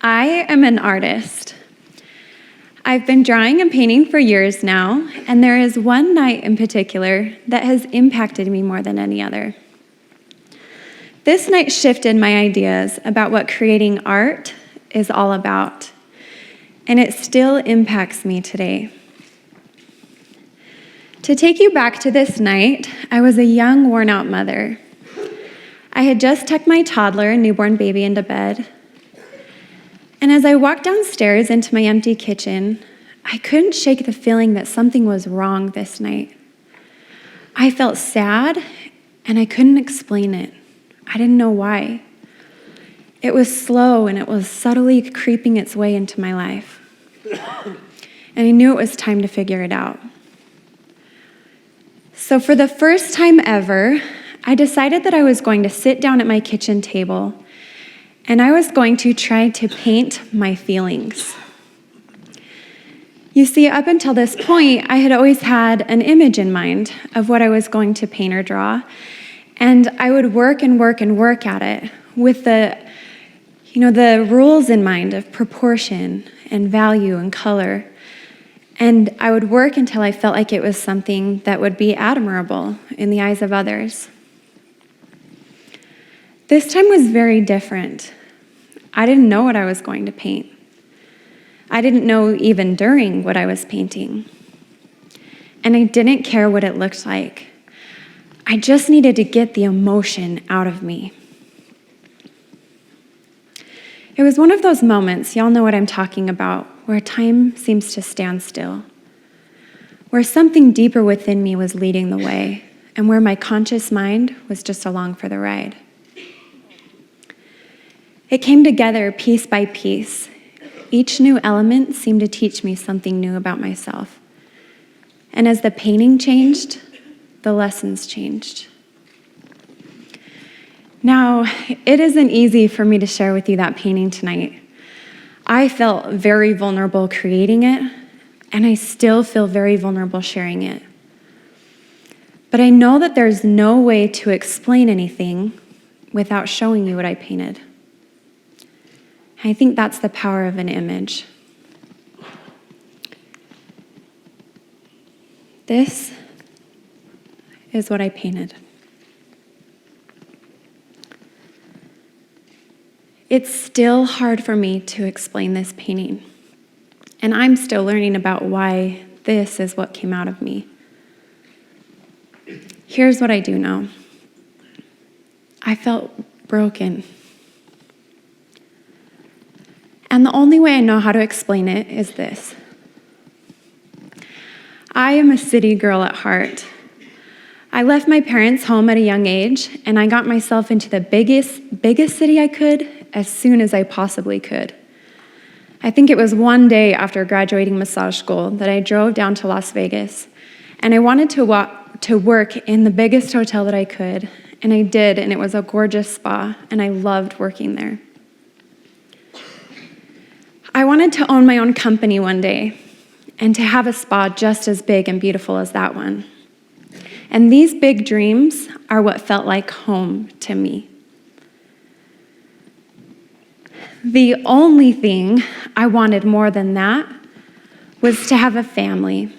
I am an artist. I've been drawing and painting for years now, and there is one night in particular that has impacted me more than any other. This night shifted my ideas about what creating art is all about, and it still impacts me today. To take you back to this night, I was a young, worn-out mother. I had just tucked my toddler and newborn baby into bed, and as I walked downstairs into my empty kitchen, I couldn't shake the feeling that something was wrong this night. I felt sad, and I couldn't explain it. I didn't know why. It was slow, and it was subtly creeping its way into my life. And I knew it was time to figure it out. So for the first time ever, I decided that I was going to sit down at my kitchen table and I was going to try to paint my feelings. You see, up until this point, I had always had an image in mind of what I was going to paint or draw, and I would work and work and work at it with the rules in mind of proportion and value and color. And I would work until I felt like it was something that would be admirable in the eyes of others. This time was very different. I didn't know what I was going to paint. I didn't know even during what I was painting. And I didn't care what it looked like. I just needed to get the emotion out of me. It was one of those moments, y'all know what I'm talking about, where time seems to stand still, where something deeper within me was leading the way, and where my conscious mind was just along for the ride. It came together piece by piece. Each new element seemed to teach me something new about myself. And as the painting changed, the lessons changed. Now, it isn't easy for me to share with you that painting tonight. I felt very vulnerable creating it, and I still feel very vulnerable sharing it. But I know that there's no way to explain anything without showing you what I painted. I think that's the power of an image. This is what I painted. It's still hard for me to explain this painting, and I'm still learning about why this is what came out of me. Here's what I do know. I felt broken. And the only way I know how to explain it is this. I am a city girl at heart. I left my parents' home at a young age, and I got myself into the biggest city I could as soon as I possibly could. I think it was one day after graduating massage school that I drove down to Las Vegas, and I wanted to work in the biggest hotel that I could, and I did, and it was a gorgeous spa, and I loved working there. I wanted to own my own company one day and to have a spa just as big and beautiful as that one. And these big dreams are what felt like home to me. The only thing I wanted more than that was to have a family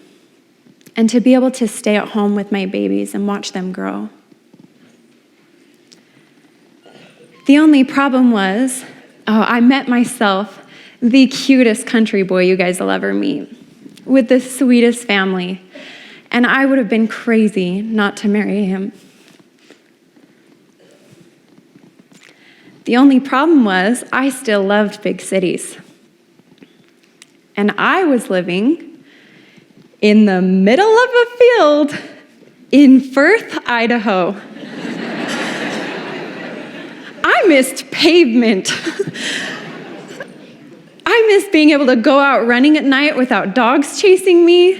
and to be able to stay at home with my babies and watch them grow. The only problem was, I met myself, the cutest country boy you guys will ever meet, with the sweetest family, and I would have been crazy not to marry him. The only problem was I still loved big cities, and I was living in the middle of a field in Firth, Idaho. I missed pavement. I missed being able to go out running at night without dogs chasing me,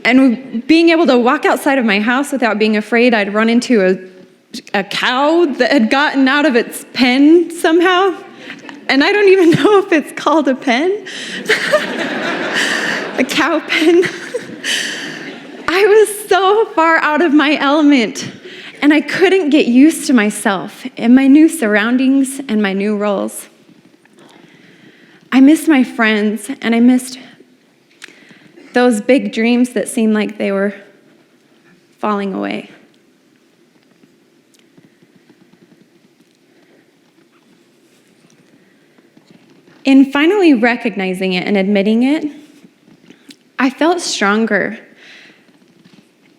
and being able to walk outside of my house without being afraid I'd run into a cow that had gotten out of its pen somehow. And I don't even know if it's called a pen. A cow pen. I was so far out of my element, and I couldn't get used to myself and my new surroundings and my new roles. I missed my friends, and I missed those big dreams that seemed like they were falling away. In finally recognizing it and admitting it, I felt stronger.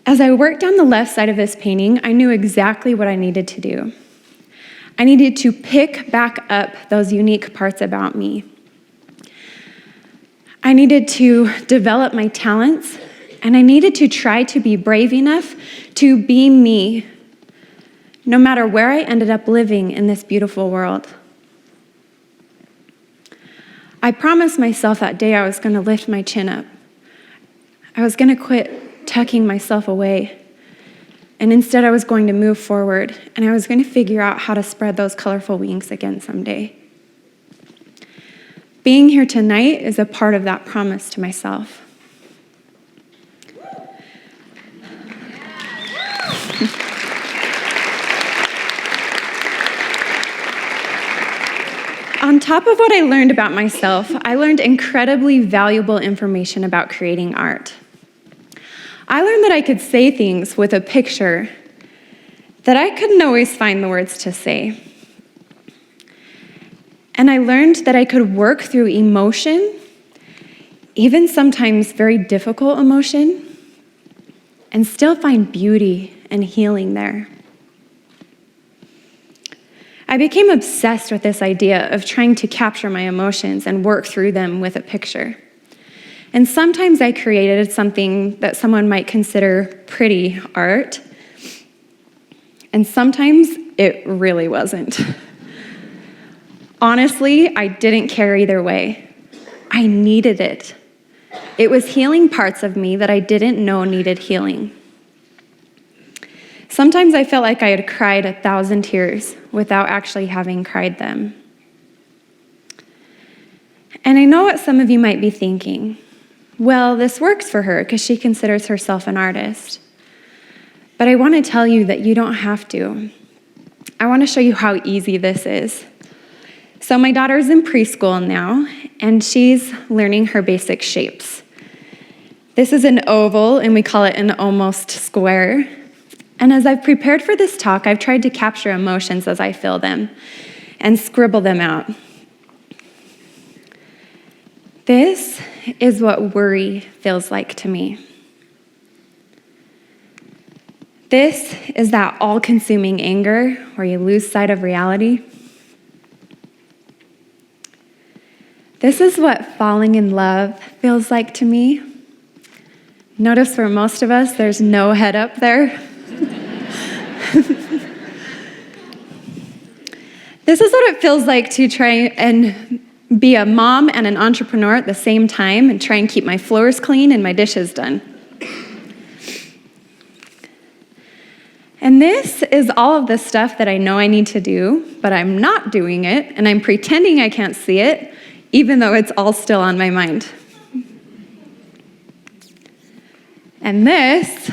As I worked on the left side of this painting, I knew exactly what I needed to do. I needed to pick back up those unique parts about me. I needed to develop my talents, and I needed to try to be brave enough to be me, no matter where I ended up living in this beautiful world. I promised myself that day I was going to lift my chin up. I was going to quit tucking myself away, and instead I was going to move forward, and I was going to figure out how to spread those colorful wings again someday. Being here tonight is a part of that promise to myself. On top of what I learned about myself, I learned incredibly valuable information about creating art. I learned that I could say things with a picture that I couldn't always find the words to say. And I learned that I could work through emotion, even sometimes very difficult emotion, and still find beauty and healing there. I became obsessed with this idea of trying to capture my emotions and work through them with a picture. And sometimes I created something that someone might consider pretty art, and sometimes it really wasn't. Honestly, I didn't care either way. I needed it. It was healing parts of me that I didn't know needed healing. Sometimes I felt like I had cried 1,000 tears without actually having cried them. And I know what some of you might be thinking. Well, this works for her because she considers herself an artist. But I want to tell you that you don't have to. I want to show you how easy this is. So my daughter's in preschool now, and she's learning her basic shapes. This is an oval, and we call it an almost square. And as I've prepared for this talk, I've tried to capture emotions as I feel them and scribble them out. This is what worry feels like to me. This is that all-consuming anger where you lose sight of reality. This is what falling in love feels like to me. Notice for most of us, there's no head up there. This is what it feels like to try and be a mom and an entrepreneur at the same time and try and keep my floors clean and my dishes done. And this is all of the stuff that I know I need to do, but I'm not doing it, and I'm pretending I can't see it, even though it's all still on my mind. And this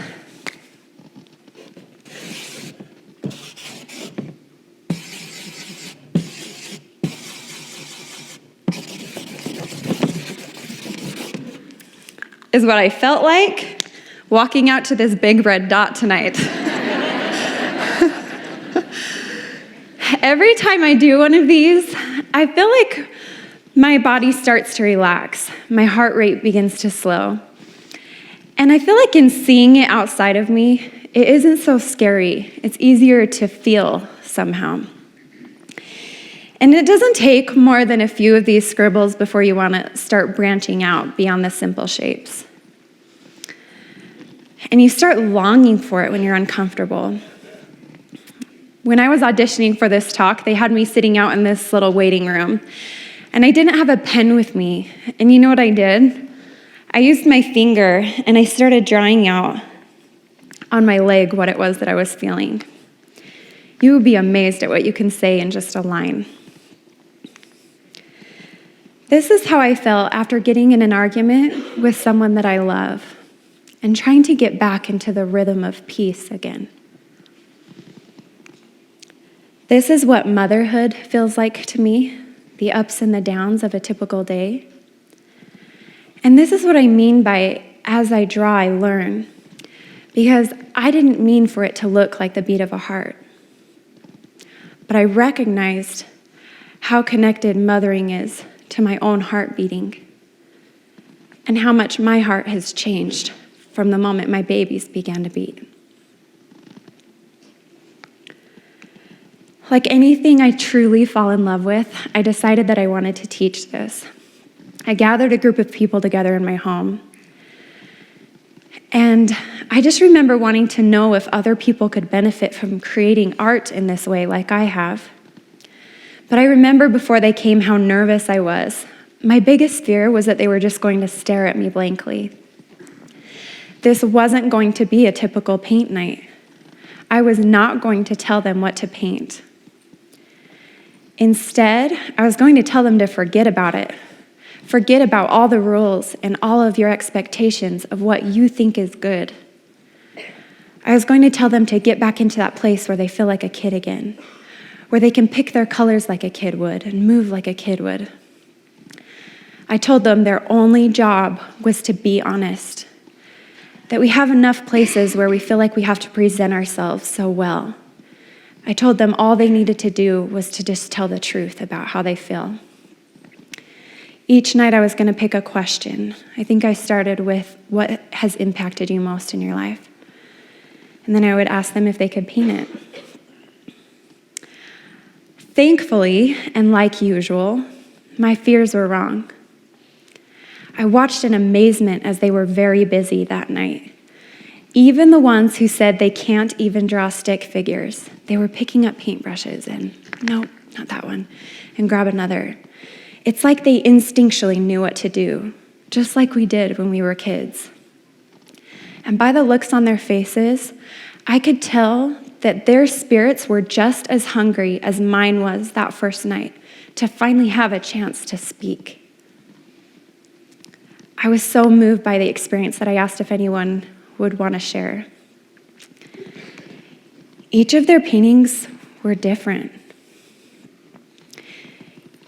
is what I felt like walking out to this big red dot tonight. Every time I do one of these, I feel like my body starts to relax. My heart rate begins to slow. And I feel like in seeing it outside of me, it isn't so scary. It's easier to feel somehow. And it doesn't take more than a few of these scribbles before you want to start branching out beyond the simple shapes. And you start longing for it when you're uncomfortable. When I was auditioning for this talk, they had me sitting out in this little waiting room. And I didn't have a pen with me. And you know what I did? I used my finger and I started drawing out on my leg what it was that I was feeling. You would be amazed at what you can say in just a line. This is how I felt after getting in an argument with someone that I love and trying to get back into the rhythm of peace again. This is what motherhood feels like to me, the ups and the downs of a typical day. And this is what I mean by as I draw, I learn, because I didn't mean for it to look like the beat of a heart. But I recognized how connected mothering is to my own heart beating, and how much my heart has changed from the moment my babies began to beat. Like anything I truly fall in love with, I decided that I wanted to teach this. I gathered a group of people together in my home, and I just remember wanting to know if other people could benefit from creating art in this way like I have. But I remember before they came how nervous I was. My biggest fear was that they were just going to stare at me blankly. This wasn't going to be a typical paint night. I was not going to tell them what to paint. Instead, I was going to tell them to forget about it. Forget about all the rules and all of your expectations of what you think is good. I was going to tell them to get back into that place where they feel like a kid again, where they can pick their colors like a kid would and move like a kid would. I told them their only job was to be honest, that we have enough places where we feel like we have to present ourselves so well. I told them all they needed to do was to just tell the truth about how they feel. Each night I was going to pick a question. I think I started with, what has impacted you most in your life? And then I would ask them if they could paint it. Thankfully, and like usual, my fears were wrong. I watched in amazement as they were very busy that night. Even the ones who said they can't even draw stick figures, they were picking up paintbrushes and, nope, not that one, and grab another. It's like they instinctually knew what to do, just like we did when we were kids. And by the looks on their faces, I could tell that their spirits were just as hungry as mine was that first night to finally have a chance to speak. I was so moved by the experience that I asked if anyone would want to share. Each of their paintings were different.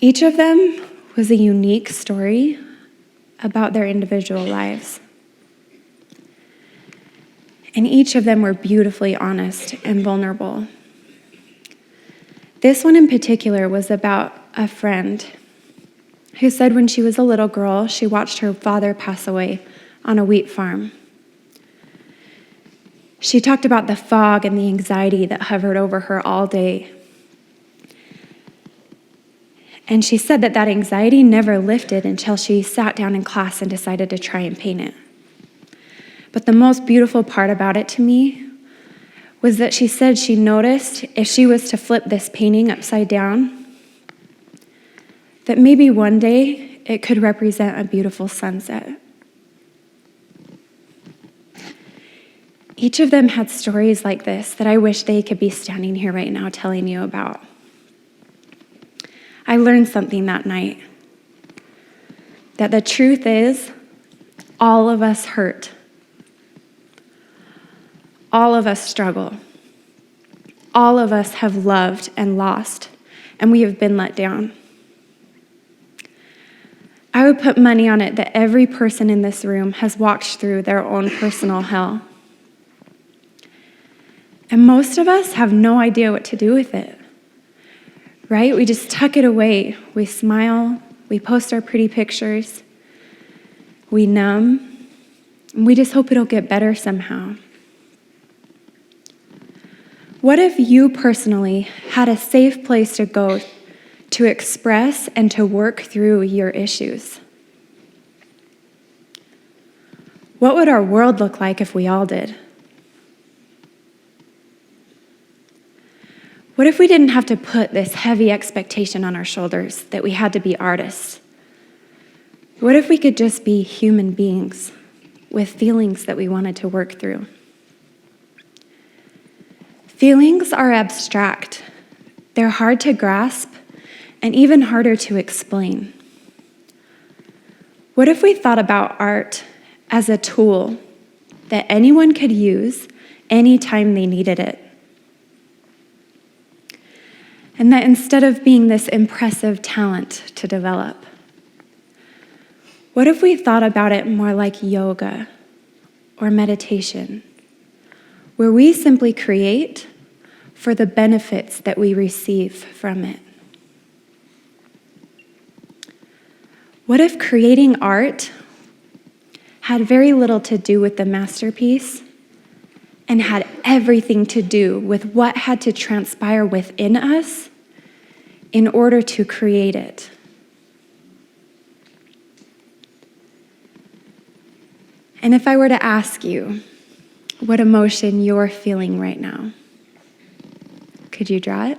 Each of them was a unique story about their individual lives. And each of them were beautifully honest and vulnerable. This one in particular was about a friend who said when she was a little girl, she watched her father pass away on a wheat farm. She talked about the fog and the anxiety that hovered over her all day. And she said that that anxiety never lifted until she sat down in class and decided to try and paint it. But the most beautiful part about it to me was that she said she noticed if she was to flip this painting upside down, that maybe one day it could represent a beautiful sunset. Each of them had stories like this that I wish they could be standing here right now telling you about. I learned something that night, that the truth is, all of us hurt. All of us struggle. All of us have loved and lost, and we have been let down. I would put money on it that every person in this room has walked through their own personal hell. And most of us have no idea what to do with it, right? We just tuck it away. We smile, we post our pretty pictures, we numb, and we just hope it'll get better somehow. What if you personally had a safe place to go to express and to work through your issues? What would our world look like if we all did? What if we didn't have to put this heavy expectation on our shoulders that we had to be artists? What if we could just be human beings with feelings that we wanted to work through? Feelings are abstract. They're hard to grasp and even harder to explain. What if we thought about art as a tool that anyone could use anytime they needed it? And that instead of being this impressive talent to develop, what if we thought about it more like yoga or meditation, where we simply create for the benefits that we receive from it? What if creating art had very little to do with the masterpiece and had everything to do with what had to transpire within us in order to create it? And if I were to ask you what emotion you're feeling right now, could you draw it?